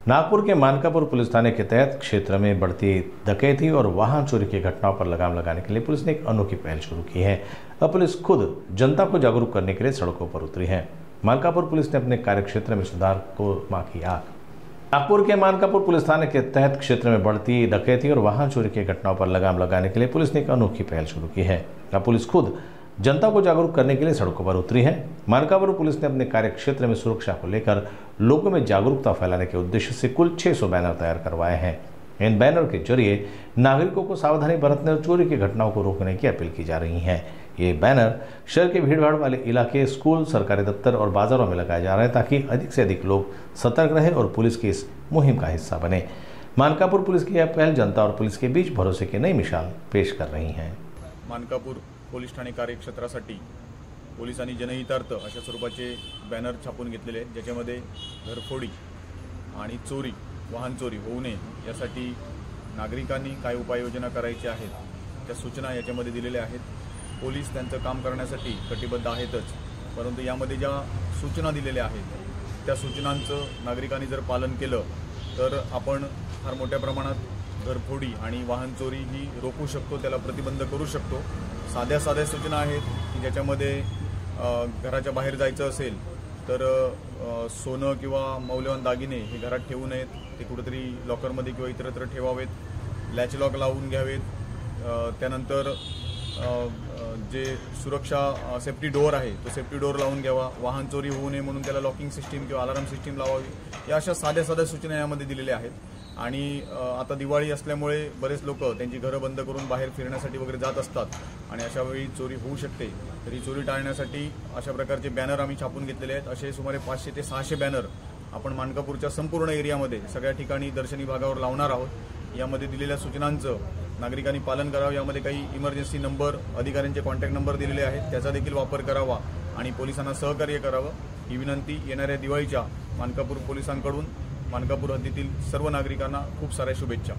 नागपुर के Mankapur police थाने के तहत क्षेत्र में बढ़ती डकैती और वाहन चोरी की घटनाओं पर लगाम लगाने के लिए पुलिस ने एक अनोखी पहल शुरू की है। अब पुलिस खुद जनता को जागरूक करने के लिए सड़कों पर उतरी है। मानकापुर पुलिस ने अपने कार्यक्षेत्र में सुधार को मांगी आग। नागपुर के मानकापुर पुलिस थाने के तहत क्षेत्र में बढ़ती डकैती और वाहन चोरी की घटनाओं पर लगाम लगाने के लिए पुलिस ने एक अनोखी पहल शुरू की है। अब पुलिस खुद जनता को जागरूक करने के लिए सड़कों पर उतरी है। मानकापुर पुलिस ने अपने कार्यक्षेत्र में सुरक्षा को लेकर लोगों में जागरूकता फैलाने के उद्देश्य से कुल 600 बैनर तैयार करवाए हैं। इन बैनर के जरिए नागरिकों को सावधानी बरतने और चोरी की घटनाओं को रोकने की अपील की जा रही है। ये बैनर शहर के भीड़भाड़ वाले इलाके, स्कूल, सरकारी दफ्तर और बाजारों में लगाए जा रहे हैं ताकि अधिक से अधिक लोग सतर्क रहें और पुलिस की इस मुहिम का हिस्सा बने। मानकापुर पुलिस की यह पहल जनता और पुलिस के बीच भरोसे की नई मिसाल पेश कर रही है। मानकापूर पोलीस ठाणे कार्यक्षेत्रासाठी पोलिसांनी जनहितार्थ अशा स्वरूपाचे बॅनर छापून घेतलेले आहेत, ज्याच्यामध्ये घरफोडी आणि चोरी, वाहन चोरी होऊ नये यासाठी नागरिकांनी काय उपाययोजना करायच्या आहेत त्या सूचना याच्यामध्ये दिलेल्या आहेत। पोलीस त्यांचं काम करण्यासाठी कटिबद्ध आहेतच, परंतु यामध्ये ज्या सूचना दिलेल्या आहेत त्या सूचनांचं नागरिकांनी जर पालन केलं तर आपण फार मोठ्या प्रमाणात घरफोडी आणि वाहन चोरी ही रोखू शकतो, त्याला प्रतिबंध करू शकतो। साध्या सूचना आहेत की ज्याच्यामध्ये घराच्या बाहेर जायचं असेल तर सोनं किंवा मौल्यवान दागिने हे घरात ठेवू नयेत, ते कुठेतरी लॉकरमध्ये किंवा इतरत्र ठेवावेत, लॅच लॉक लावून घ्यावेत। त्यानंतर जे सुरक्षा सेफ्टी डोअर आहे तो सेफ्टी डोअर लावून घ्यावा, वाहन चोरी होऊ नये म्हणून त्याला लॉकिंग सिस्टीम किंवा अलार्म सिस्टीम लावावी। या अशा साध्या सूचना यामध्ये दिलेल्या आहेत। आणि आता दिवाळी असल्यामुळे बरेच लोक त्यांची घरं बंद करून बाहेर फिरण्यासाठी वगैरे जात असतात आणि अशा वेळी चोरी होऊ शकते, तरी चोरी टाळण्यासाठी अशा प्रकारचे बॅनर आम्ही छापून घेतलेले आहेत। असे सुमारे 500 ते 600 बॅनर आपण मानकापूरच्या संपूर्ण एरियामध्ये सगळ्या ठिकाणी दर्शनी भागावर लावणार आहोत। यामध्ये दिलेल्या सूचनांचं नागरिकांनी पालन करावं। यामध्ये काही इमर्जन्सी नंबर, अधिकाऱ्यांचे कॉन्टॅक्ट नंबर दिलेले आहेत, त्याचा देखील वापर करावा आणि पोलिसांना सहकार्य करावं ही विनंती येणाऱ्या दिवाळीच्या मानकापूर पोलिसांकडून मानकापूर हद्दीतील सर्व नागरिकांना खूप साऱ्या शुभेच्छा।